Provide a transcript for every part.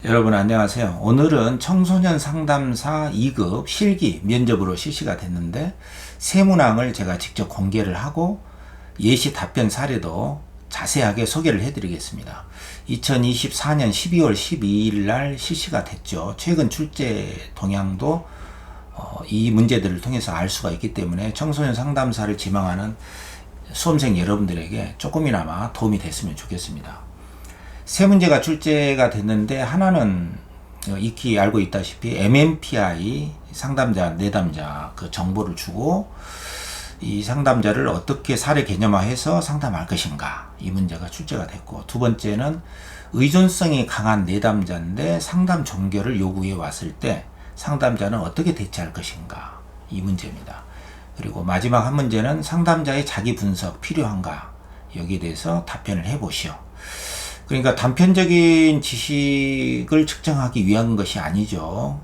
여러분 안녕하세요. 오늘은 청소년 상담사 2급 실기 면접으로 실시가 됐는데 세문항을 제가 직접 공개를 하고 예시 답변 사례도 자세하게 소개를 해드리겠습니다. 2024년 12월 12일 날 실시가 됐죠. 최근 출제 동향도 이 문제들을 통해서 알 수가 있기 때문에 청소년 상담사를 지망하는 수험생 여러분들에게 조금이나마 도움이 됐으면 좋겠습니다. 세 문제가 출제가 됐는데 하나는 익히 알고 있다시피 MMPI 상담자, 내담자 그 정보를 주고 이 상담자를 어떻게 사례 개념화해서 상담할 것인가, 이 문제가 출제가 됐고, 두 번째는 의존성이 강한 내담자인데 상담 종결을 요구해 왔을 때 상담자는 어떻게 대처할 것인가, 이 문제입니다. 그리고 마지막 한 문제는 상담자의 자기 분석 필요한가, 여기에 대해서 답변을 해보시오. 그러니까 단편적인 지식을 측정하기 위한 것이 아니죠.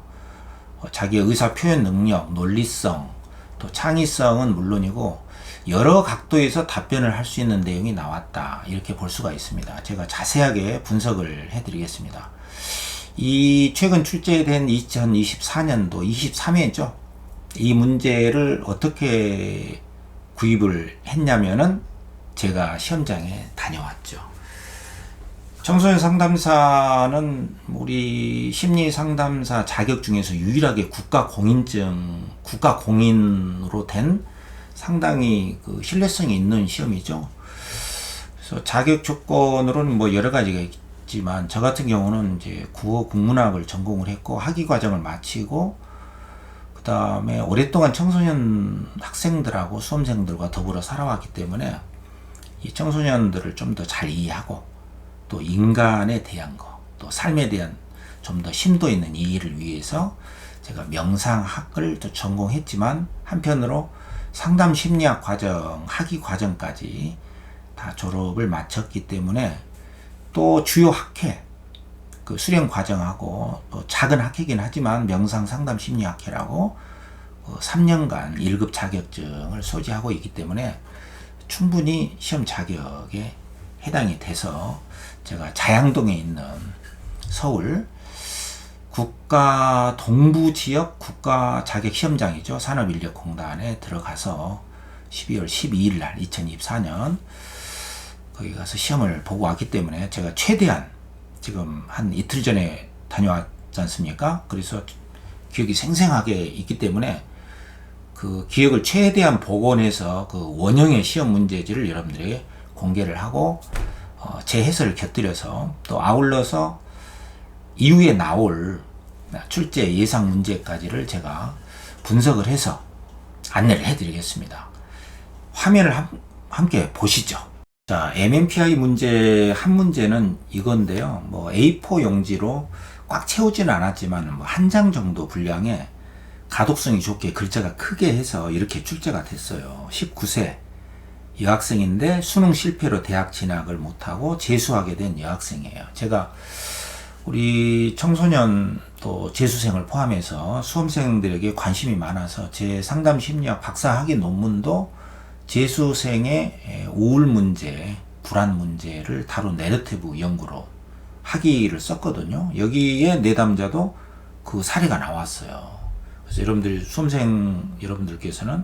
자기의 의사 표현 능력, 논리성, 또 창의성은 물론이고 여러 각도에서 답변을 할 수 있는 내용이 나왔다, 이렇게 볼 수가 있습니다. 제가 자세하게 분석을 해드리겠습니다. 이 최근 출제된 2024년도 23회죠. 이 문제를 어떻게 구입을 했냐면은 제가 시험장에 다녀왔죠. 청소년 상담사는 우리 심리 상담사 자격 중에서 유일하게 국가 공인으로 된 상당히 그 신뢰성이 있는 시험이죠. 그래서 자격 조건으로는 뭐 여러 가지가 있지만, 저 같은 경우는 이제 국어 국문학을 전공을 했고 학위 과정을 마치고 그 다음에 오랫동안 청소년 학생들하고 수험생들과 더불어 살아왔기 때문에 이 청소년들을 좀 더 잘 이해하고 또 인간에 대한 거, 또 삶에 대한 좀 더 심도 있는 이해를 위해서 제가 명상학을 또 전공했지만 한편으로 상담 심리학 과정, 학위 과정까지 다 졸업을 마쳤기 때문에 또 주요 학회, 그 수련 과정하고 또 작은 학회긴 하지만 명상 상담 심리학회라고 3년간 1급 자격증을 소지하고 있기 때문에 충분히 시험 자격에 해당이 돼서 제가 자양동에 있는 서울 국가 동부지역 국가 자격 시험장이죠. 산업인력공단에 들어가서 12월 12일 날 2024년 거기 가서 시험을 보고 왔기 때문에 제가 최대한 지금 한 이틀 전에 다녀왔지 않습니까? 그래서 기억이 생생하게 있기 때문에 그 기억을 최대한 복원해서 그 원형의 시험 문제지를 여러분들에게 공개를 하고 제 해설을 곁들여서 또 아울러서 이후에 나올 출제 예상 문제까지를 제가 분석을 해서 안내를 해드리겠습니다. 화면을 함께 보시죠. 자, MMPI 문제 한 문제는 이건데요. 뭐 A4 용지로 꽉 채우지는 않았지만 뭐 한 장 정도 분량에 가독성이 좋게 글자가 크게 해서 이렇게 출제가 됐어요. 19세 여학생인데 수능 실패로 대학 진학을 못하고 재수하게 된 여학생이에요. 제가 우리 청소년 또 재수생을 포함해서 수험생들에게 관심이 많아서 제 상담 심리학 박사학위 논문도 재수생의 우울 문제, 불안 문제를 다룬 내러티브 연구로 학위를 썼거든요. 여기에 내담자도 그 사례가 나왔어요. 그래서 여러분들, 수험생 여러분들께서는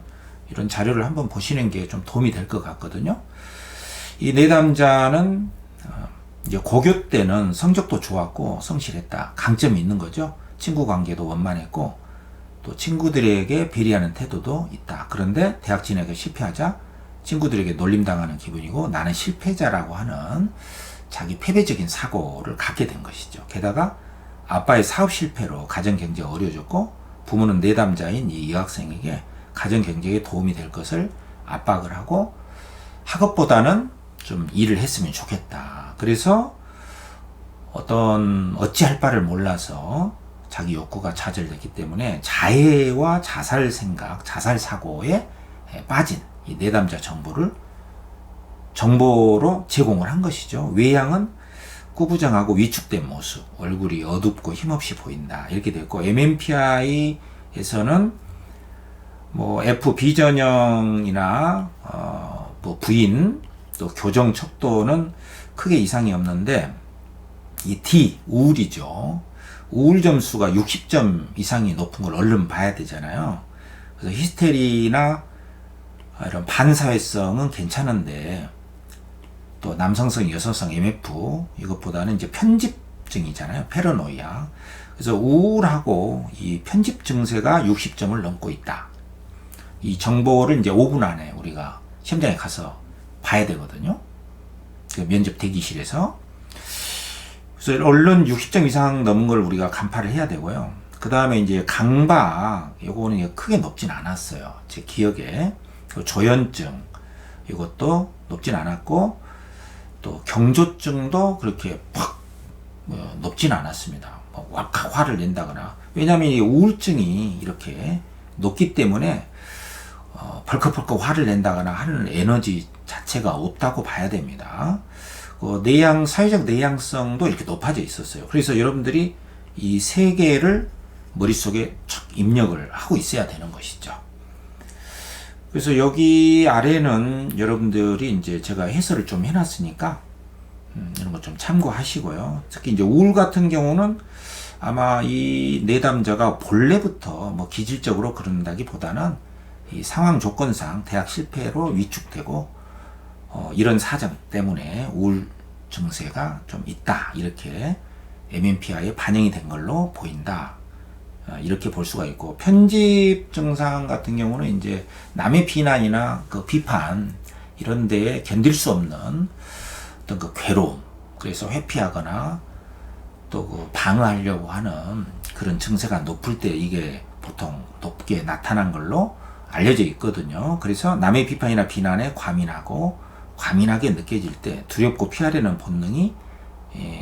이런 자료를 한번 보시는 게 좀 도움이 될 것 같거든요. 이 내담자는 이제 고교 때는 성적도 좋았고 성실했다, 강점이 있는 거죠. 친구 관계도 원만했고 또 친구들에게 배려하는 태도도 있다. 그런데 대학 진학에 실패하자 친구들에게 놀림당하는 기분이고 나는 실패자라고 하는 자기 패배적인 사고를 갖게 된 것이죠. 게다가 아빠의 사업 실패로 가정 경제가 어려워졌고 부모는 내담자인 이 여학생에게 가정 경제에 도움이 될 것을 압박을 하고 학업보다는 좀 일을 했으면 좋겠다. 그래서 어찌할 바를 몰라서 자기 욕구가 좌절됐기 때문에 자해와 자살 생각, 자살 사고에 빠진 이 내담자 정보로 제공을 한 것이죠. 외향은 꾸부정하고 위축된 모습, 얼굴이 어둡고 힘없이 보인다, 이렇게 됐고, MMPI에서는 뭐 F 비전형이나 뭐 부인 또 교정 척도는 크게 이상이 없는데 이 D 우울이죠. 우울 점수가 60점 이상이 높은 걸 얼른 봐야 되잖아요. 그래서 히스테리나 이런 반사회성은 괜찮은데 또 남성성, 여성성 MF 이것보다는 이제 편집증이잖아요. 패러노이아. 그래서 우울하고 이 편집 증세가 60점을 넘고 있다. 이 정보를 이제 5분 안에 우리가 시험장에 가서 봐야 되거든요. 그 면접 대기실에서. 그래서 얼른 60점 이상 넘은 걸 우리가 간파를 해야 되고요. 그 다음에 이제 강박, 요거는 크게 높진 않았어요. 제 기억에. 조현증, 이것도 높진 않았고, 또 경조증도 그렇게 팍 높진 않았습니다. 화를 낸다거나. 왜냐하면 이 우울증이 이렇게 높기 때문에 벌컥벌컥 화를 낸다거나 하는 에너지 자체가 없다고 봐야 됩니다. 사회적 내향성도 이렇게 높아져 있었어요. 그래서 여러분들이 이 세 개를 머릿속에 촥 입력을 하고 있어야 되는 것이죠. 그래서 여기 아래는 여러분들이 이제 제가 해설을 좀 해놨으니까 이런 거 좀 참고하시고요. 특히 이제 우울 같은 경우는 아마 이 내담자가 본래부터 뭐 기질적으로 그런다기보다는 이 상황 조건상 대학 실패로 위축되고 이런 사정 때문에 우울 증세가 좀 있다. 이렇게 MMPI에 반영이 된 걸로 보인다. 이렇게 볼 수가 있고, 편집 증상 같은 경우는 이제 남의 비난이나 그 비판 이런 데에 견딜 수 없는 어떤 그 괴로움, 그래서 회피하거나 또 그 방어하려고 하는 그런 증세가 높을 때 이게 보통 높게 나타난 걸로 알려져 있거든요. 그래서 남의 비판이나 비난에 과민하게 느껴질 때 두렵고 피하려는 본능이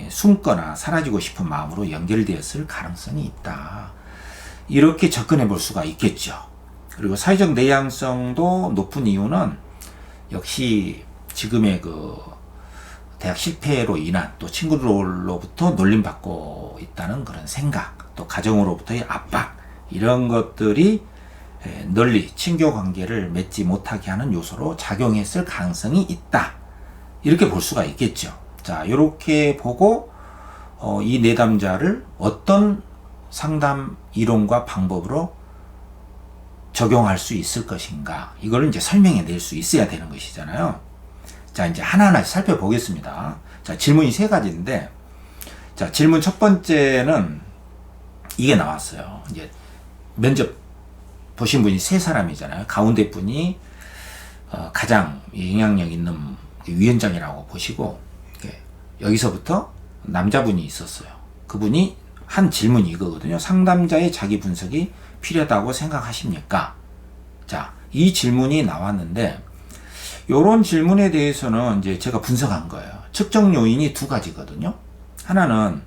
숨거나 사라지고 싶은 마음으로 연결되었을 가능성이 있다. 이렇게 접근해 볼 수가 있겠죠. 그리고 사회적 내향성도 높은 이유는 역시 지금의 그 대학 실패로 인한 또 친구들로부터 놀림받고 있다는 그런 생각, 또 가정으로부터의 압박, 이런 것들이 널리 친교 관계를 맺지 못하게 하는 요소로 작용했을 가능성이 있다. 이렇게 볼 수가 있겠죠. 자, 이렇게 보고 이 내담자를 어떤 상담 이론과 방법으로 적용할 수 있을 것인가, 이걸 이제 설명해 낼 수 있어야 되는 것이잖아요. 자, 이제 하나하나씩 살펴보겠습니다. 자, 질문이 3가지인데, 자, 질문 첫 번째는 이게 나왔어요. 이제 면접 보신 분이 3사람이잖아요. 가운데 분이 가장 영향력 있는 위원장이라고 보시고, 여기서부터 남자분이 있었어요. 그분이 한 질문이 이거거든요. 상담자의 자기 분석이 필요하다고 생각하십니까? 자, 이 질문이 나왔는데, 요런 질문에 대해서는 이제 제가 분석한 거예요. 측정 요인이 2가지거든요. 하나는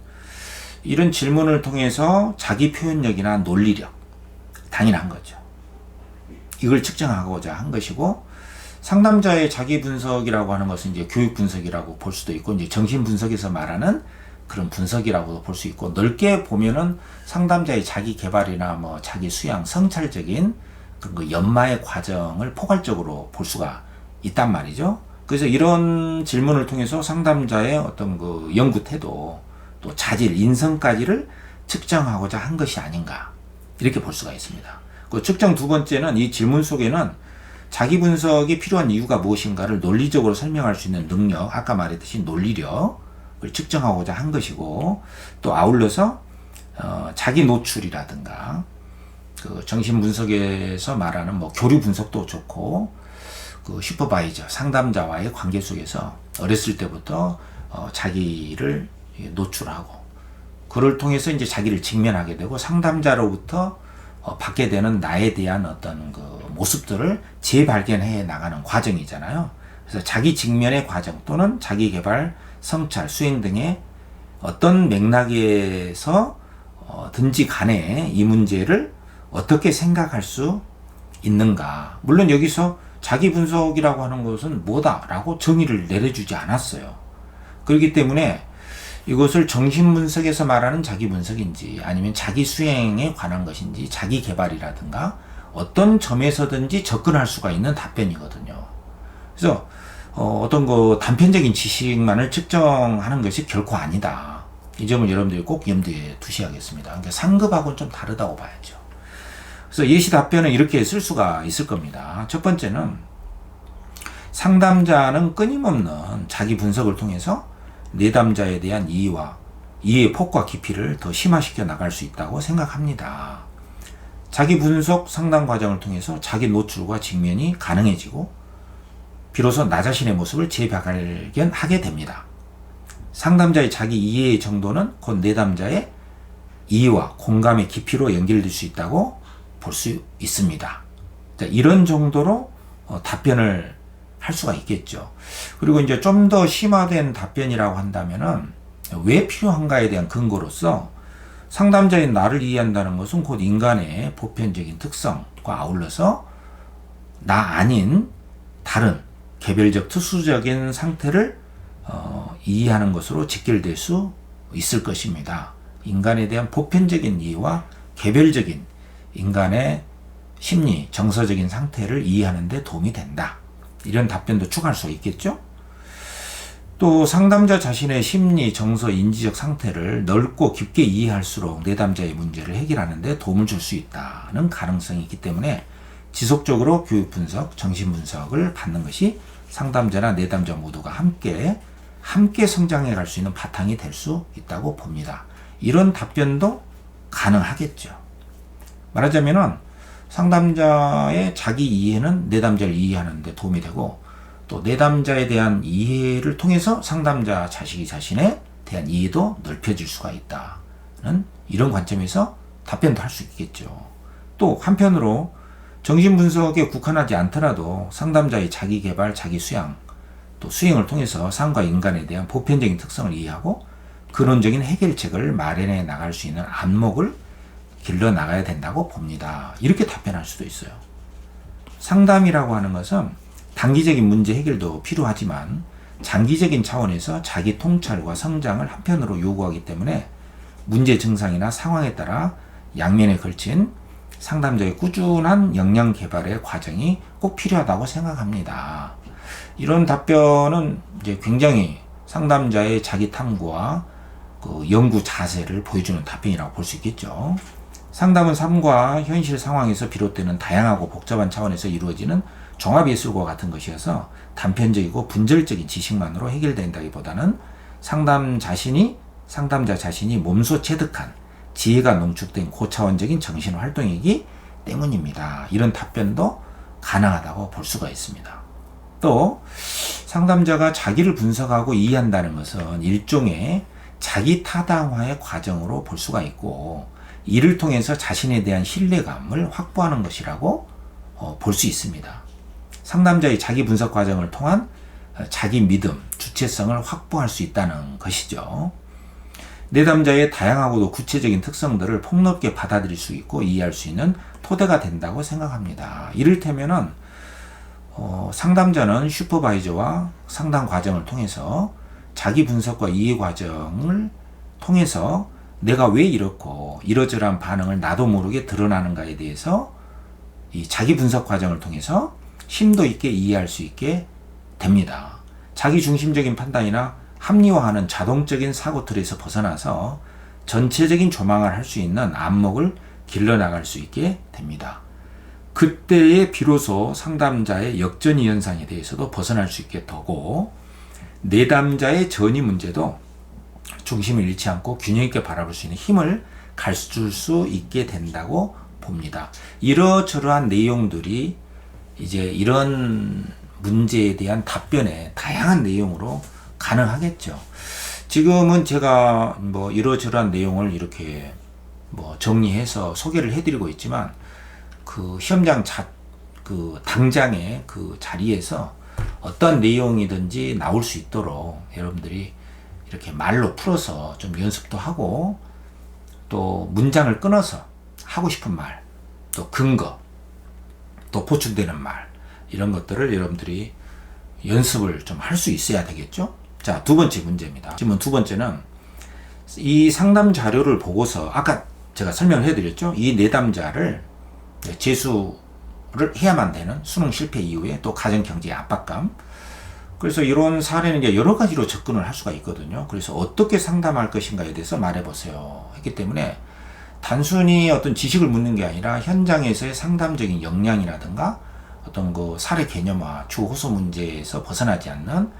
이런 질문을 통해서 자기 표현력이나 논리력, 당연한 거죠. 이걸 측정하고자 한 것이고, 상담자의 자기 분석이라고 하는 것은 이제 교육 분석이라고 볼 수도 있고, 이제 정신 분석에서 말하는 그런 분석이라고도 볼 수 있고, 넓게 보면은 상담자의 자기 개발이나 뭐 자기 수양, 성찰적인 그 연마의 과정을 포괄적으로 볼 수가 있단 말이죠. 그래서 이런 질문을 통해서 상담자의 어떤 그 연구 태도, 또 자질, 인성까지를 측정하고자 한 것이 아닌가, 이렇게 볼 수가 있습니다. 그 측정 2번째는 이 질문 속에는 자기 분석이 필요한 이유가 무엇인가를 논리적으로 설명할 수 있는 능력, 아까 말했듯이 논리력을 측정하고자 한 것이고, 또 아울러서 자기 노출이라든가 그 정신 분석에서 말하는 뭐 교류 분석도 좋고, 그 슈퍼바이저, 상담자와의 관계 속에서 어렸을 때부터 자기를 노출하고, 그를 통해서 이제 자기를 직면하게 되고, 상담자로부터 받게 되는 나에 대한 어떤 그 모습들을 재발견해 나가는 과정이잖아요. 그래서 자기 직면의 과정 또는 자기 개발, 성찰, 수행 등의 어떤 맥락에서 든지 간에 이 문제를 어떻게 생각할 수 있는가. 물론 여기서 자기 분석이라고 하는 것은 뭐다라고 정의를 내려주지 않았어요. 그렇기 때문에 이것을 정신분석에서 말하는 자기 분석인지, 아니면 자기 수행에 관한 것인지, 자기 개발이라든가 어떤 점에서든지 접근할 수가 있는 답변이거든요. 그래서 어떤 그 단편적인 지식만을 측정하는 것이 결코 아니다. 이 점을 여러분들이 꼭 염두에 두셔야겠습니다. 그러니까 상급하고는 좀 다르다고 봐야죠. 그래서 예시 답변은 이렇게 쓸 수가 있을 겁니다. 첫 번째는 상담자는 끊임없는 자기 분석을 통해서 내담자에 대한 이해의 폭과 깊이를 더 심화시켜 나갈 수 있다고 생각합니다. 자기 분석 상담 과정을 통해서 자기 노출과 직면이 가능해지고 비로소 나 자신의 모습을 재발견하게 됩니다. 상담자의 자기 이해의 정도는 곧 내담자의 이해와 공감의 깊이로 연결될 수 있다고 볼 수 있습니다. 자, 이런 정도로 답변을 할 수가 있겠죠. 그리고 이제 좀 더 심화된 답변이라고 한다면은 왜 필요한가에 대한 근거로서 상담자인 나를 이해한다는 것은 곧 인간의 보편적인 특성과 아울러서 나 아닌 다른 개별적 특수적인 상태를 이해하는 것으로 직결될 수 있을 것입니다. 인간에 대한 보편적인 이해와 개별적인 인간의 심리, 정서적인 상태를 이해하는 데 도움이 된다. 이런 답변도 추가할 수 있겠죠? 또 상담자 자신의 심리, 정서, 인지적 상태를 넓고 깊게 이해할수록 내담자의 문제를 해결하는 데 도움을 줄 수 있다는 가능성이 있기 때문에 지속적으로 교육 분석, 정신 분석을 받는 것이 상담자나 내담자 모두가 함께 성장해 갈 수 있는 바탕이 될 수 있다고 봅니다. 이런 답변도 가능하겠죠. 말하자면은 상담자의 자기 이해는 내담자를 이해하는 데 도움이 되고 또 내담자에 대한 이해를 통해서 상담자 자신에 대한 이해도 넓혀질 수가 있다는 이런 관점에서 답변도 할 수 있겠죠. 또 한편으로 정신분석에 국한하지 않더라도 상담자의 자기개발, 자기수양, 또 수행을 통해서 상과 인간에 대한 보편적인 특성을 이해하고 근원적인 해결책을 마련해 나갈 수 있는 안목을 길러 나가야 된다고 봅니다. 이렇게 답변할 수도 있어요. 상담이라고 하는 것은 단기적인 문제 해결도 필요하지만 장기적인 차원에서 자기 통찰과 성장을 한편으로 요구하기 때문에 문제 증상이나 상황에 따라 양면에 걸친 상담자의 꾸준한 역량 개발의 과정이 꼭 필요하다고 생각합니다. 이런 답변은 이제 굉장히 상담자의 자기 탐구와 그 연구 자세를 보여주는 답변이라고 볼 수 있겠죠. 상담은 삶과 현실 상황에서 비롯되는 다양하고 복잡한 차원에서 이루어지는 종합예술과 같은 것이어서 단편적이고 분절적인 지식만으로 해결된다기보다는 상담자 자신이 몸소 체득한 지혜가 농축된 고차원적인 정신 활동이기 때문입니다. 이런 답변도 가능하다고 볼 수가 있습니다. 또 상담자가 자기를 분석하고 이해한다는 것은 일종의 자기 타당화의 과정으로 볼 수가 있고 이를 통해서 자신에 대한 신뢰감을 확보하는 것이라고 볼 수 있습니다. 상담자의 자기 분석 과정을 통한 자기 믿음, 주체성을 확보할 수 있다는 것이죠. 내담자의 다양하고도 구체적인 특성들을 폭넓게 받아들일 수 있고 이해할 수 있는 토대가 된다고 생각합니다. 이를테면은 상담자는 슈퍼바이저와 상담 과정을 통해서 자기 분석과 이해 과정을 통해서 내가 왜 이렇고 이러저러한 반응을 나도 모르게 드러나는가에 대해서 이 자기 분석 과정을 통해서 심도 있게 이해할 수 있게 됩니다. 자기 중심적인 판단이나 합리화하는 자동적인 사고 틀에서 벗어나서 전체적인 조망을 할 수 있는 안목을 길러나갈 수 있게 됩니다. 그때에 비로소 상담자의 역전이 현상에 대해서도 벗어날 수 있게 되고 내담자의 전이 문제도 중심을 잃지 않고 균형 있게 바라볼 수 있는 힘을 가르칠 수 있게 된다고 봅니다. 이러저러한 내용들이 이제 이런 문제에 대한 답변의 다양한 내용으로 가능하겠죠. 지금은 제가 이러저러한 내용을 이렇게 정리해서 소개를 해드리고 있지만 그 시험장 당장의 그 자리에서 어떤 내용이든지 나올 수 있도록 여러분들이 이렇게 말로 풀어서 좀 연습도 하고 또 문장을 끊어서 하고 싶은 말, 또 근거, 또 보충되는 말 이런 것들을 여러분들이 연습을 좀 할 수 있어야 되겠죠. 자, 두 번째 문제입니다. 질문 두 번째는 이 상담 자료를 보고서 아까 제가 설명을 해드렸죠. 이 내담자를 재수를 해야만 되는 수능 실패 이후에 또 가정 경제의 압박감 그래서 이런 사례는 이제 여러 가지로 접근을 할 수가 있거든요. 그래서 어떻게 상담할 것인가에 대해서 말해보세요 했기 때문에 단순히 어떤 지식을 묻는 게 아니라 현장에서의 상담적인 역량이라든가 어떤 그 사례 개념화, 주호소 문제에서 벗어나지 않는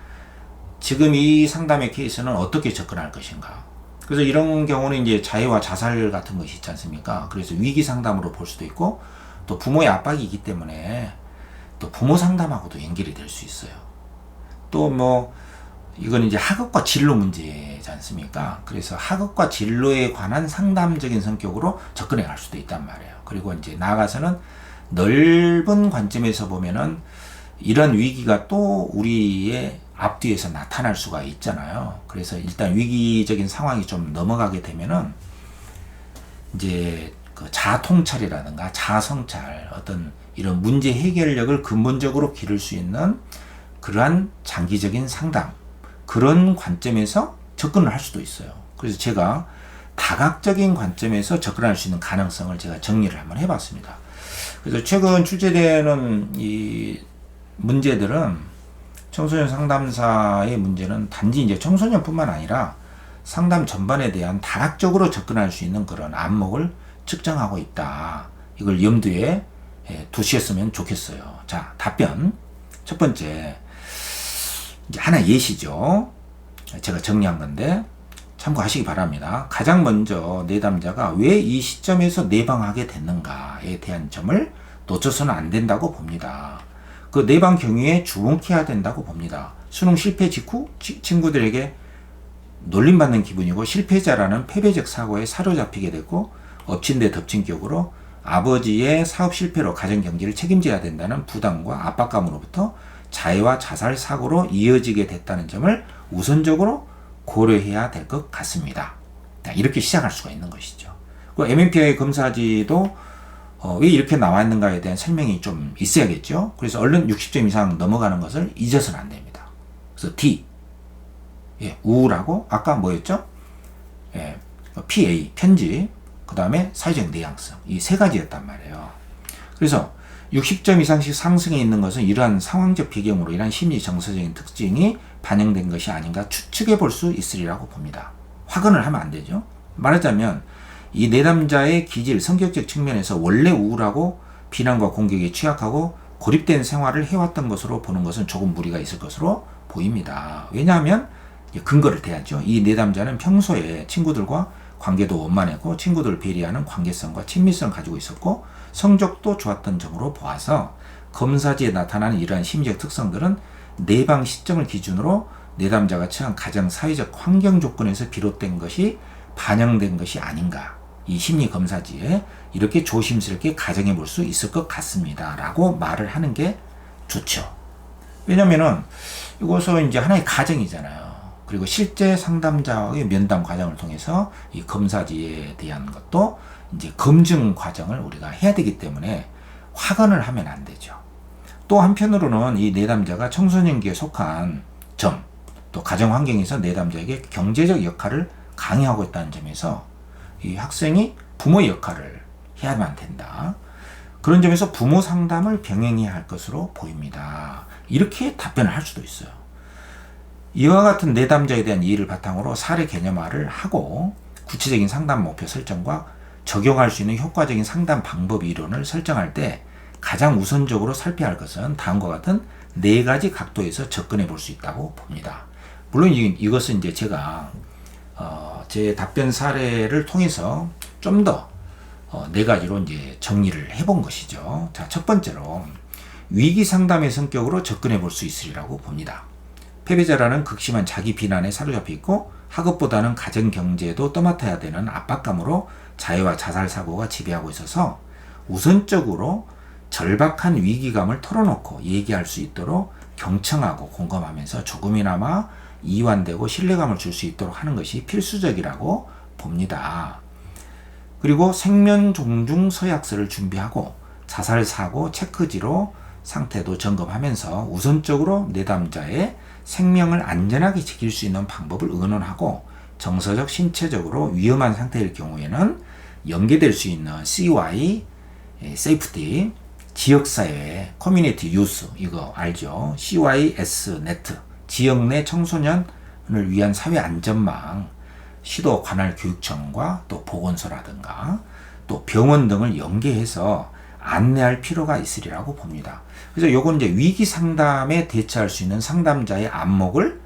지금 이 상담의 케이스는 어떻게 접근할 것인가. 그래서 이런 경우는 이제 자해와 자살 같은 것이 있지 않습니까? 그래서 위기 상담으로 볼 수도 있고 또 부모의 압박이 있기 때문에 또 부모 상담하고도 연결이 될 수 있어요. 또 뭐 이건 이제 학업과 진로 문제지 않습니까? 그래서 학업과 진로에 관한 상담적인 성격으로 접근해 갈 수도 있단 말이에요. 그리고 이제 나아가서는 넓은 관점에서 보면은 이런 위기가 또 우리의 앞뒤에서 나타날 수가 있잖아요. 그래서 일단 위기적인 상황이 좀 넘어가게 되면은 이제 그 자통찰이라든가 자성찰 어떤 이런 문제 해결력을 근본적으로 기를 수 있는 그러한 장기적인 상담 그런 관점에서 접근을 할 수도 있어요. 그래서 제가 다각적인 관점에서 접근할 수 있는 가능성을 제가 정리를 한번 해봤습니다. 그래서 최근 출제되는 이 문제들은 청소년 상담사의 문제는 단지 이제 청소년뿐만 아니라 상담 전반에 대한 다각적으로 접근할 수 있는 그런 안목을 측정하고 있다. 이걸 염두에 두셨으면 좋겠어요. 자, 답변. 첫 번째. 이제 하나 예시죠. 제가 정리한 건데 참고하시기 바랍니다. 가장 먼저 내담자가 왜 이 시점에서 내방하게 됐는가에 대한 점을 놓쳐서는 안 된다고 봅니다. 그 내방 경위에 주목해야 된다고 봅니다. 수능 실패 직후 친구들에게 놀림받는 기분이고 실패자라는 패배적 사고에 사로잡히게 됐고 엎친 데 덮친 격으로 아버지의 사업 실패로 가정 경제를 책임져야 된다는 부담과 압박감으로부터 자해와 자살 사고로 이어지게 됐다는 점을 우선적으로 고려해야 될 것 같습니다. 이렇게 시작할 수가 있는 것이죠. 그 MMPI 검사지도 왜 이렇게 나왔는가에 대한 설명이 좀 있어야겠죠. 그래서 얼른 60점 이상 넘어가는 것을 잊어서는 안 됩니다. 그래서 D, 우울하고 아까 뭐였죠? PA, 편집, 그 다음에 사회적 내향성 이 세 가지였단 말이에요. 그래서 60점 이상씩 상승해 있는 것은 이러한 상황적 배경으로 이러한 심리 정서적인 특징이 반영된 것이 아닌가 추측해 볼 수 있으리라고 봅니다. 확언을 하면 안 되죠. 말하자면 이 내담자의 기질, 성격적 측면에서 원래 우울하고 비난과 공격에 취약하고 고립된 생활을 해왔던 것으로 보는 것은 조금 무리가 있을 것으로 보입니다. 왜냐하면 근거를 대야죠. 이 내담자는 평소에 친구들과 관계도 원만했고 친구들을 배려하는 관계성과 친밀성을 가지고 있었고 성적도 좋았던 점으로 보아서 검사지에 나타나는 이러한 심리적 특성들은 내방 시점을 기준으로 내담자가 처한 가정 사회적 환경 조건에서 비롯된 것이 반영된 것이 아닌가 이 심리 검사지에 이렇게 조심스럽게 가정해 볼 수 있을 것 같습니다 라고 말을 하는 게 좋죠. 왜냐면은 이것은 이제 하나의 가정이잖아요. 그리고 실제 상담자의 면담 과정을 통해서 이 검사지에 대한 것도 이제 검증 과정을 우리가 해야 되기 때문에 확언을 하면 안 되죠. 또 한편으로는 이 내담자가 청소년기에 속한 점, 또 가정 환경에서 내담자에게 경제적 역할을 강요하고 있다는 점에서 이 학생이 부모의 역할을 해야만 된다. 그런 점에서 부모 상담을 병행해야 할 것으로 보입니다. 이렇게 답변을 할 수도 있어요. 이와 같은 내담자에 대한 이해를 바탕으로 사례 개념화를 하고 구체적인 상담 목표 설정과 적용할 수 있는 효과적인 상담 방법 이론을 설정할 때 가장 우선적으로 살펴야 할 것은 다음과 같은 네 가지 각도에서 접근해 볼 수 있다고 봅니다. 물론 이것은 이제 제가 제 답변 사례를 통해서 좀 더 네 가지로 이제 정리를 해본 것이죠. 자, 첫 번째로 위기 상담의 성격으로 접근해 볼 수 있으리라고 봅니다. 패배자라는 극심한 자기 비난에 사로잡혀 있고 학업보다는 가정 경제도 떠맡아야 되는 압박감으로 자해와 자살 사고가 지배하고 있어서 우선적으로 절박한 위기감을 털어놓고 얘기할 수 있도록 경청하고 공감하면서 조금이나마 이완되고 신뢰감을 줄 수 있도록 하는 것이 필수적이라고 봅니다. 그리고 생면 종중 서약서를 준비하고 자살 사고 체크지로 상태도 점검하면서 우선적으로 내담자의 생명을 안전하게 지킬 수 있는 방법을 의논하고 정서적, 신체적으로 위험한 상태일 경우에는 연계될 수 있는 CY, 세이프티, 지역사회, 커뮤니티 유스 이거 알죠? CYS 네트 지역 내 청소년을 위한 사회 안전망, 시도 관할 교육청과 또 보건소라든가 또 병원 등을 연계해서 안내할 필요가 있으리라고 봅니다. 그래서 요건 이제 위기 상담에 대처할 수 있는 상담자의 안목을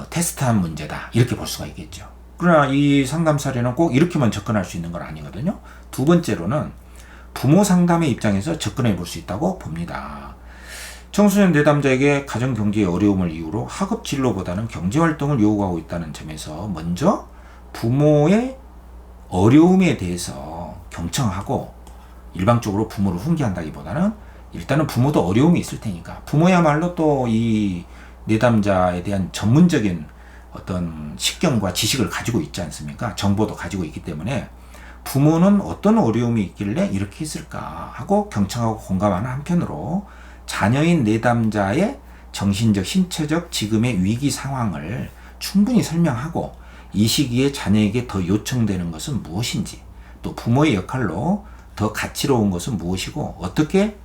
테스트한 문제다, 이렇게 볼 수가 있겠죠. 그러나 이 상담 사례는 꼭 이렇게만 접근할 수 있는 건 아니거든요. 두 번째로는 부모 상담의 입장에서 접근해 볼 수 있다고 봅니다. 청소년 내담자에게 가정 경제의 어려움을 이유로 학업 진로보다는 경제 활동을 요구하고 있다는 점에서 먼저 부모의 어려움에 대해서 경청하고, 일방적으로 부모를 훈계한다기보다는 일단은 부모도 어려움이 있을 테니까, 부모야말로 또 이 내담자에 대한 전문적인 어떤 식견과 지식을 가지고 있지 않습니까? 정보도 가지고 있기 때문에 부모는 어떤 어려움이 있길래 이렇게 했을까 하고 경청하고 공감하는 한편으로 자녀인 내담자의 정신적, 신체적 지금의 위기 상황을 충분히 설명하고, 이 시기에 자녀에게 더 요청되는 것은 무엇인지, 또 부모의 역할로 더 가치로운 것은 무엇이고 어떻게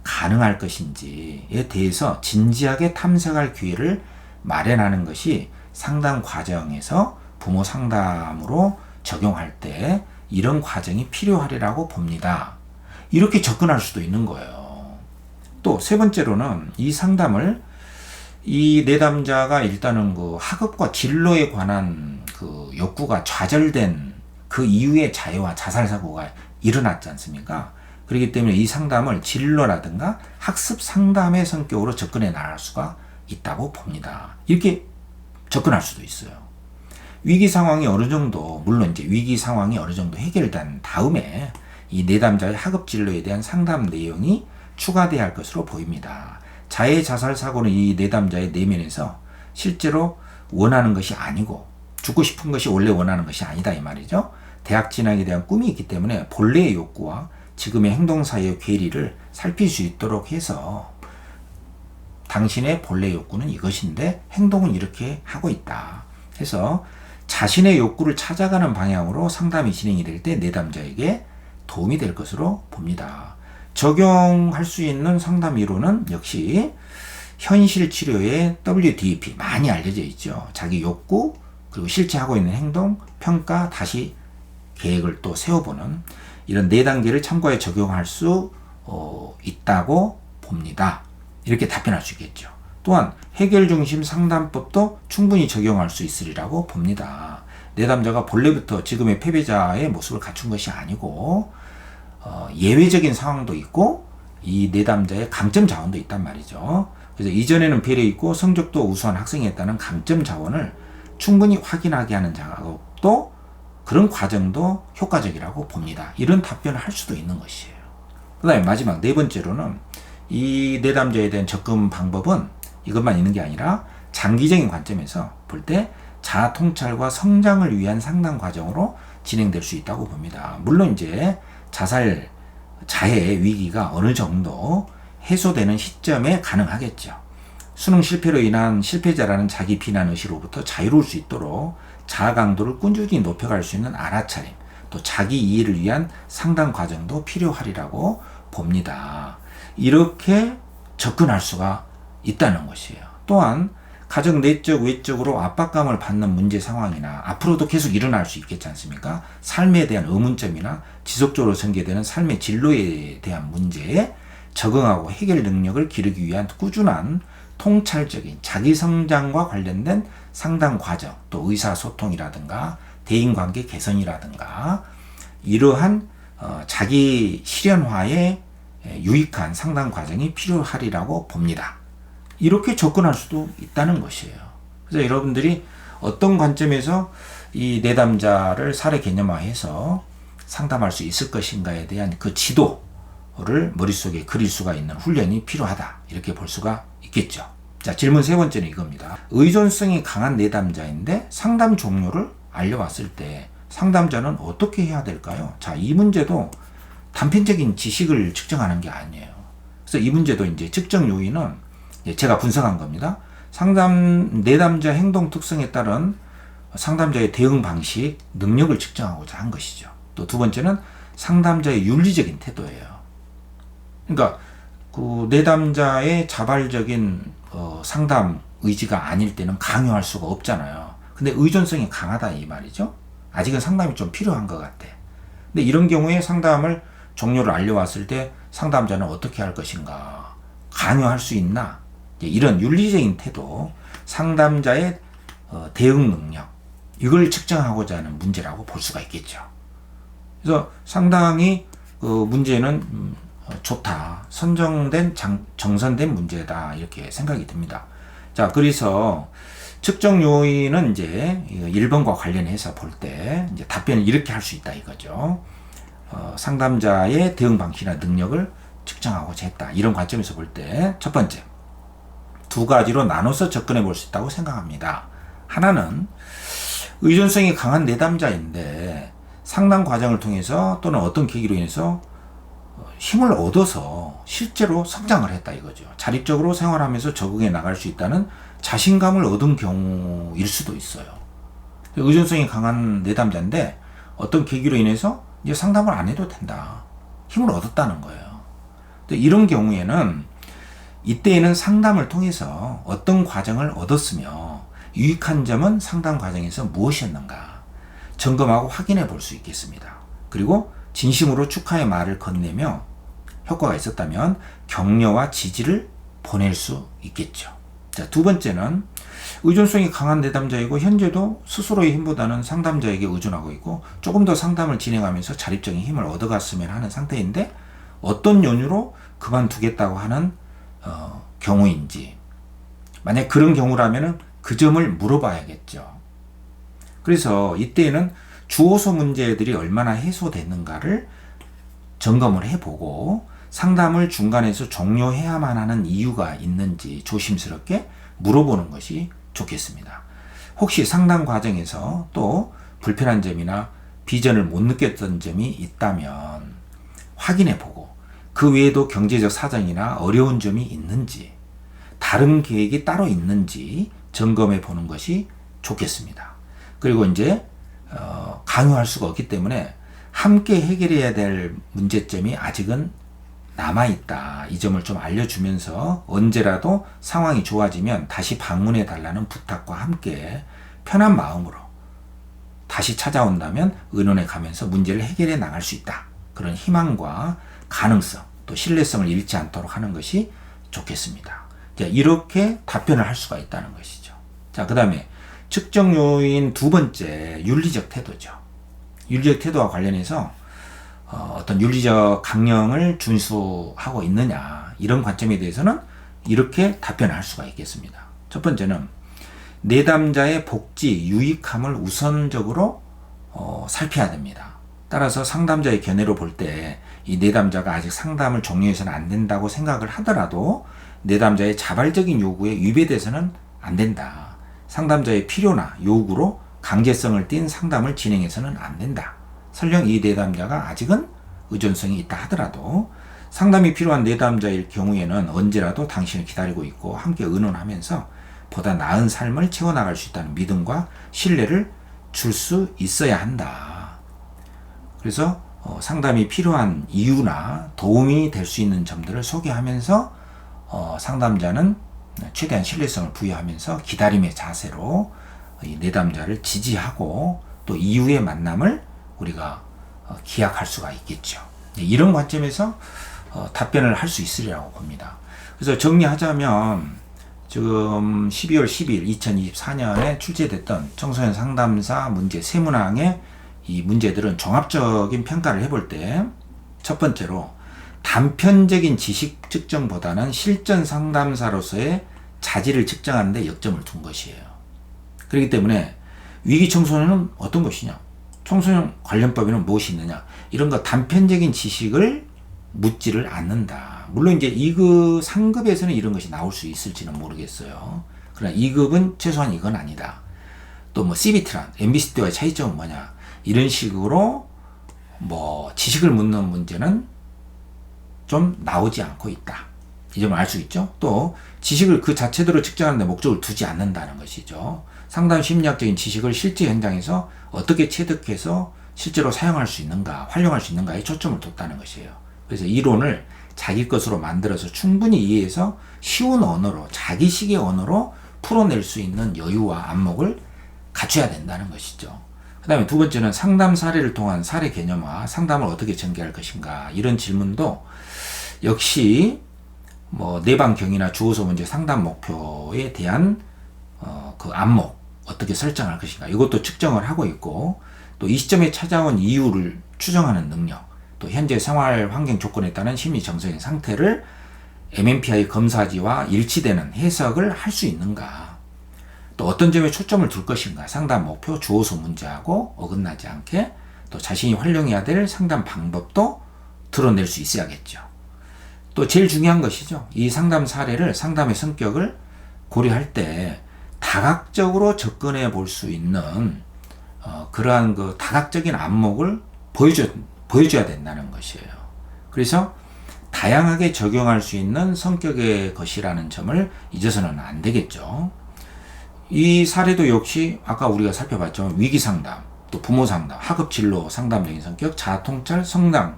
가능할 것인지에 대해서 진지하게 탐색할 기회를 마련하는 것이 상담 과정에서 부모 상담으로 적용할 때 이런 과정이 필요하리라고 봅니다. 이렇게 접근할 수도 있는 거예요. 또 세 번째로는 이 상담을 이 내담자가 일단은 그 학업과 진로에 관한 그 욕구가 좌절된 그 이후에 자해와 자살 사고가 일어났지 않습니까? 그렇기 때문에 이 상담을 진로라든가 학습 상담의 성격으로 접근해 나갈 수가 있다고 봅니다. 이렇게 접근할 수도 있어요. 위기 상황이 어느 정도, 물론 이제 위기 상황이 어느 정도 해결된 다음에 이 내담자의 학업 진로에 대한 상담 내용이 추가돼야 할 것으로 보입니다. 자해 자살 사고는 이 내담자의 내면에서 실제로 원하는 것이 아니고, 죽고 싶은 것이 원래 원하는 것이 아니다, 이 말이죠. 대학 진학에 대한 꿈이 있기 때문에 본래의 욕구와 지금의 행동 사이의 괴리를 살필 수 있도록 해서 당신의 본래 욕구는 이것인데 행동은 이렇게 하고 있다 해서 자신의 욕구를 찾아가는 방향으로 상담이 진행이 될 때 내담자에게 도움이 될 것으로 봅니다. 적용할 수 있는 상담 이론은 역시 현실 치료의 WDP, 많이 알려져 있죠. 자기 욕구, 그리고 실제 하고 있는 행동, 평가, 다시 계획을 또 세워보는 이런 4단계를 참고해 적용할 수 있다고 봅니다. 이렇게 답변할 수 있겠죠. 또한 해결 중심 상담법도 충분히 적용할 수 있으리라고 봅니다. 내담자가 본래부터 지금의 패배자의 모습을 갖춘 것이 아니고 예외적인 상황도 있고 이 내담자의 강점 자원도 있단 말이죠. 그래서 이전에는 배려 있고 성적도 우수한 학생이었다는 강점 자원을 충분히 확인하게 하는 작업도, 그런 과정도 효과적이라고 봅니다. 이런 답변을 할 수도 있는 것이에요. 그 다음에 마지막 네 번째로는 이 내담자에 대한 접근 방법은 이것만 있는 게 아니라 장기적인 관점에서 볼 때 자아 통찰과 성장을 위한 상담 과정으로 진행될 수 있다고 봅니다. 물론 이제 자해 위기가 어느 정도 해소되는 시점에 가능하겠죠. 수능 실패로 인한 실패자라는 자기 비난 의식으로부터 자유로울 수 있도록 자아 강도를 꾸준히 높여갈 수 있는 알아차림, 또 자기 이해를 위한 상담 과정도 필요하리라고 봅니다. 이렇게 접근할 수가 있다는 것이에요. 또한 가정 내적 외적으로 압박감을 받는 문제 상황이나 앞으로도 계속 일어날 수 있겠지 않습니까? 삶에 대한 의문점이나 지속적으로 전개되는 삶의 진로에 대한 문제에 적응하고 해결 능력을 기르기 위한 꾸준한 통찰적인 자기 성장과 관련된 상담 과정, 또 의사소통이라든가 대인관계 개선이라든가 이러한 자기 실현화에 유익한 상담 과정이 필요하리라고 봅니다. 이렇게 접근할 수도 있다는 것이에요. 그래서 여러분들이 어떤 관점에서 이 내담자를 사례 개념화해서 상담할 수 있을 것인가에 대한 그 지도를 머릿속에 그릴 수가 있는 훈련이 필요하다, 이렇게 볼 수가 있겠죠. 자, 질문 세 번째는 이겁니다. 의존성이 강한 내담자인데 상담 종료를 알려왔을 때 상담자는 어떻게 해야 될까요? 자, 이 문제도 단편적인 지식을 측정하는 게 아니에요. 그래서 이 문제도 이제 측정 요인은 제가 분석한 겁니다. 내담자 행동 특성에 따른 상담자의 대응 방식, 능력을 측정하고자 한 것이죠. 또 두 번째는 상담자의 윤리적인 태도예요. 그러니까 그 내담자의 자발적인 상담 의지가 아닐 때는 강요할 수가 없잖아요. 근데 의존성이 강하다 이 말이죠. 아직은 상담이 좀 필요한 것 같아. 근데 이런 경우에 상담을 종료를 알려왔을 때 상담자는 어떻게 할 것인가? 강요할 수 있나? 이런 윤리적인 태도, 상담자의 대응 능력, 이걸 측정하고자 하는 문제라고 볼 수가 있겠죠. 그래서 상당히 문제는 좋다. 선정된 정선된 문제다. 이렇게 생각이 듭니다. 자, 그래서 측정 요인은 이제 1번과 관련해서 볼 때 이제 답변을 이렇게 할 수 있다 이거죠. 상담자의 대응 방식이나 능력을 측정하고자 했다. 이런 관점에서 볼 때 첫 번째, 두 가지로 나눠서 접근해 볼 수 있다고 생각합니다. 하나는 의존성이 강한 내담자인데 상담 과정을 통해서 또는 어떤 계기로 인해서 힘을 얻어서 실제로 성장을 했다 이거죠. 자립적으로 생활하면서 적응해 나갈 수 있다는 자신감을 얻은 경우일 수도 있어요. 의존성이 강한 내담자인데 어떤 계기로 인해서 이제 상담을 안 해도 된다. 힘을 얻었다는 거예요. 근데 이런 경우에는 이때에는 상담을 통해서 어떤 과정을 얻었으며 유익한 점은 상담 과정에서 무엇이었는가 점검하고 확인해 볼 수 있겠습니다. 그리고 진심으로 축하의 말을 건네며 효과가 있었다면 격려와 지지를 보낼 수 있겠죠. 자, 두 번째는 의존성이 강한 내담자이고 현재도 스스로의 힘보다는 상담자에게 의존하고 있고 조금 더 상담을 진행하면서 자립적인 힘을 얻어갔으면 하는 상태인데 어떤 연유로 그만두겠다고 하는 경우인지, 만약 그런 경우라면 그 점을 물어봐야겠죠. 그래서 이때에는 주어서 문제들이 얼마나 해소됐는가를 점검을 해보고 상담을 중간에서 종료해야만 하는 이유가 있는지 조심스럽게 물어보는 것이 좋겠습니다. 혹시 상담 과정에서 또 불편한 점이나 비전을 못 느꼈던 점이 있다면 확인해보고 그 외에도 경제적 사정이나 어려운 점이 있는지 다른 계획이 따로 있는지 점검해 보는 것이 좋겠습니다. 그리고 이제 강요할 수가 없기 때문에 함께 해결해야 될 문제점이 아직은 남아있다. 이 점을 좀 알려주면서 언제라도 상황이 좋아지면 다시 방문해 달라는 부탁과 함께 편한 마음으로 다시 찾아온다면 의논해 가면서 문제를 해결해 나갈 수 있다. 그런 희망과 가능성, 또 신뢰성을 잃지 않도록 하는 것이 좋겠습니다. 자, 이렇게 답변을 할 수가 있다는 것이죠. 자, 그 다음에 측정 요인 두 번째, 윤리적 태도죠. 윤리적 태도와 관련해서 어떤 윤리적 강령을 준수하고 있느냐, 이런 관점에 대해서는 이렇게 답변을 할 수가 있겠습니다. 첫 번째는 내담자의 복지, 유익함을 우선적으로 살펴야 됩니다. 따라서 상담자의 견해로 볼 때 이 내담자가 아직 상담을 종료해서는 안 된다고 생각을 하더라도 내담자의 자발적인 요구에 위배돼서는 안 된다. 상담자의 필요나 요구로 강제성을 띈 상담을 진행해서는 안 된다. 설령 이 내담자가 아직은 의존성이 있다 하더라도 상담이 필요한 내담자일 경우에는 언제라도 당신을 기다리고 있고 함께 의논하면서 보다 나은 삶을 채워나갈 수 있다는 믿음과 신뢰를 줄 수 있어야 한다. 그래서 상담이 필요한 이유나 도움이 될 수 있는 점들을 소개하면서 상담자는 최대한 신뢰성을 부여하면서 기다림의 자세로 이 내담자를 지지하고 또 이후의 만남을 우리가 기약할 수가 있겠죠. 이런 관점에서 답변을 할 수 있으리라고 봅니다. 그래서 정리하자면 지금 12월 10일 2024년에 출제됐던 청소년 상담사 문제 세 문항의 이 문제들은 종합적인 평가를 해볼 때 첫 번째로 단편적인 지식 측정보다는 실전 상담사로서의 자질을 측정하는 데 역점을 둔 것이에요. 그렇기 때문에 위기 청소년은 어떤 것이냐, 청소년 관련법에는 무엇이 있느냐, 이런 거 단편적인 지식을 묻지를 않는다. 물론 이제 2급, 상급에서는 이런 것이 나올 수 있을지는 모르겠어요. 그러나 2급은 최소한 이건 아니다. 또 뭐 CBT랑 MBCT와의 차이점은 뭐냐, 이런 식으로 뭐 지식을 묻는 문제는 좀 나오지 않고 있다. 이 점을 알 수 있죠. 또 지식을 그 자체대로 측정하는 데 목적을 두지 않는다는 것이죠. 상담 심리학적인 지식을 실제 현장에서 어떻게 체득해서 실제로 사용할 수 있는가, 활용할 수 있는가에 초점을 뒀다는 것이에요. 그래서 이론을 자기 것으로 만들어서 충분히 이해해서 쉬운 언어로, 자기식의 언어로 풀어낼 수 있는 여유와 안목을 갖춰야 된다는 것이죠. 그 다음에 두 번째는 상담 사례를 통한 사례 개념화, 상담을 어떻게 전개할 것인가, 이런 질문도 역시 뭐 내방경이나 주어서 문제 상담 목표에 대한 그 안목 어떻게 설정할 것인가, 이것도 측정을 하고 있고, 또 이 시점에 찾아온 이유를 추정하는 능력, 또 현재 생활 환경 조건에 따른 심리 정서적인 상태를 MMPI 검사지와 일치되는 해석을 할 수 있는가, 또 어떤 점에 초점을 둘 것인가, 상담 목표, 주어서 문제하고 어긋나지 않게, 또 자신이 활용해야 될 상담 방법도 드러낼 수 있어야겠죠. 또 제일 중요한 것이죠. 이 상담 사례를, 상담의 성격을 고려할 때 다각적으로 접근해 볼 수 있는 그러한 그 다각적인 안목을 보여줘야 된다는 것이에요. 그래서 다양하게 적용할 수 있는 성격의 것이라는 점을 잊어서는 안 되겠죠. 이 사례도 역시 아까 우리가 살펴봤죠. 위기 상담, 또 부모 상담, 학업 진로 상담적인 성격, 자아 통찰, 성장을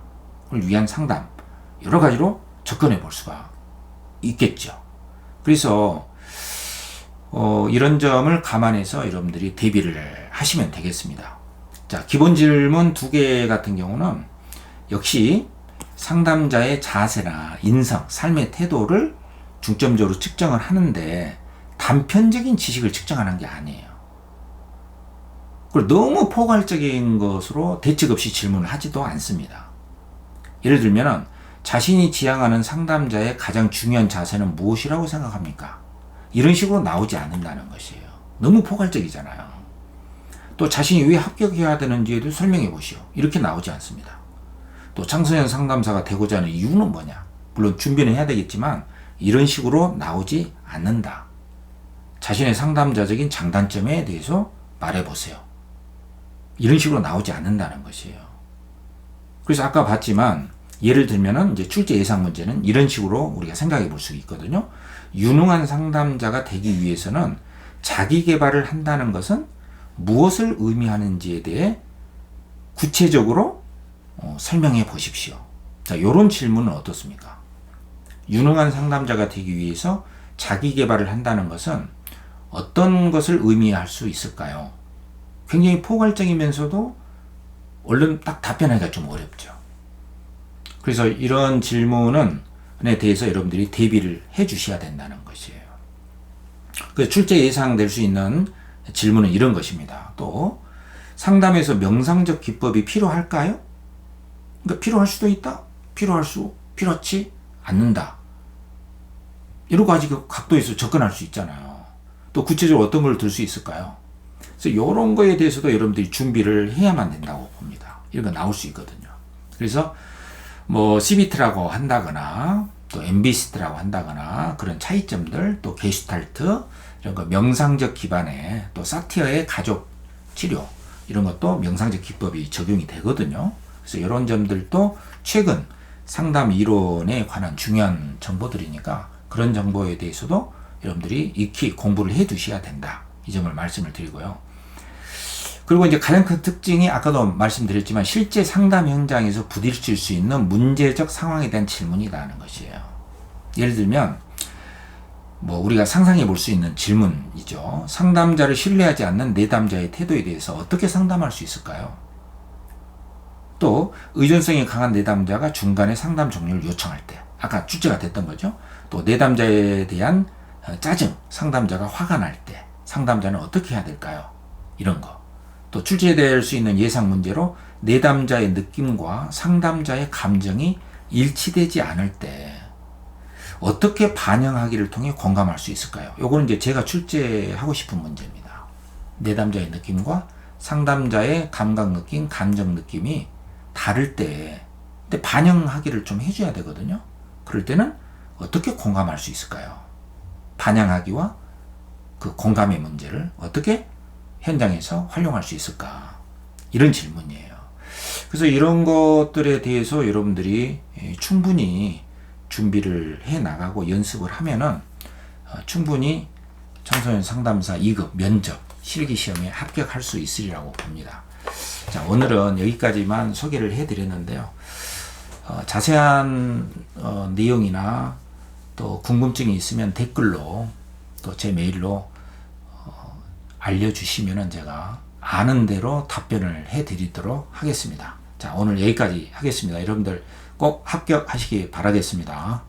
위한 상담, 여러 가지로 접근해 볼 수가 있겠죠. 그래서 이런 점을 감안해서 여러분들이 대비를 하시면 되겠습니다. 자, 기본 질문 2개 같은 경우는 역시 상담자의 자세나 인성, 삶의 태도를 중점적으로 측정을 하는데 단편적인 지식을 측정하는 게 아니에요. 그리고 너무 포괄적인 것으로 대책 없이 질문을 하지도 않습니다. 예를 들면 자신이 지향하는 상담자의 가장 중요한 자세는 무엇이라고 생각합니까? 이런 식으로 나오지 않는다는 것이에요. 너무 포괄적이잖아요. 또 자신이 왜 합격해야 되는지에도 설명해 보시오. 이렇게 나오지 않습니다. 또 청소년 상담사가 되고자 하는 이유는 뭐냐? 물론 준비는 해야 되겠지만 이런 식으로 나오지 않는다. 자신의 상담자적인 장단점에 대해서 말해보세요. 이런 식으로 나오지 않는다는 것이에요. 그래서 아까 봤지만 예를 들면은 이제 출제 예상 문제는 이런 식으로 우리가 생각해 볼 수 있거든요. 유능한 상담자가 되기 위해서는 자기 개발을 한다는 것은 무엇을 의미하는지에 대해 구체적으로 설명해 보십시오. 자, 이런 질문은 어떻습니까? 유능한 상담자가 되기 위해서 자기 개발을 한다는 것은 어떤 것을 의미할 수 있을까요? 굉장히 포괄적이면서도 얼른 딱 답변하기가 좀 어렵죠. 그래서 이런 질문에 대해서 여러분들이 대비를 해 주셔야 된다는 것이에요. 그래서 출제 예상될 수 있는 질문은 이런 것입니다. 또 상담에서 명상적 기법이 필요할까요? 그러니까 필요할 수도 있다. 필요하지 않는다. 여러 가지 그 각도에서 접근할 수 있잖아요. 또 구체적으로 어떤 걸 들 수 있을까요? 그래서 이런 거에 대해서도 여러분들이 준비를 해야만 된다고 봅니다. 이런 거 나올 수 있거든요. 그래서 뭐 CBT라고 한다거나 또 MBCT라고 한다거나 그런 차이점들, 또 게슈탈트 이런 거 명상적 기반의, 또 사티어의 가족 치료 이런 것도 명상적 기법이 적용이 되거든요. 그래서 이런 점들도 최근 상담 이론에 관한 중요한 정보들이니까 그런 정보에 대해서도 여러분들이 익히 공부를 해 두셔야 된다. 이 점을 말씀을 드리고요. 그리고 이제 가장 큰 특징이 아까도 말씀드렸지만 실제 상담 현장에서 부딪힐 수 있는 문제적 상황에 대한 질문이라는 것이에요. 예를 들면 뭐 우리가 상상해 볼 수 있는 질문이죠. 상담자를 신뢰하지 않는 내담자의 태도에 대해서 어떻게 상담할 수 있을까요? 또 의존성이 강한 내담자가 중간에 상담 종료를 요청할 때, 아까 출제가 됐던 거죠. 또 내담자에 대한 짜증, 상담자가 화가 날 때 상담자는 어떻게 해야 될까요? 이런 거. 또 출제될 수 있는 예상 문제로 내담자의 느낌과 상담자의 감정이 일치되지 않을 때 어떻게 반영하기를 통해 공감할 수 있을까요? 요거는 이제 제가 출제하고 싶은 문제입니다. 내담자의 느낌과 상담자의 감각 느낌, 감정 느낌이 다를 때, 근데 반영하기를 좀 해줘야 되거든요. 그럴 때는 어떻게 공감할 수 있을까요? 반영하기와 그 공감의 문제를 어떻게 현장에서 활용할 수 있을까? 이런 질문이에요. 그래서 이런 것들에 대해서 여러분들이 충분히 준비를 해 나가고 연습을 하면은 충분히 청소년 상담사 2급 면접 실기 시험에 합격할 수 있으리라고 봅니다. 자, 오늘은 여기까지만 소개를 해 드렸는데요. 자세한 내용이나 또 궁금증이 있으면 댓글로 또 제 메일로 알려주시면은 제가 아는 대로 답변을 해드리도록 하겠습니다. 자, 오늘 여기까지 하겠습니다. 여러분들 꼭 합격하시기 바라겠습니다.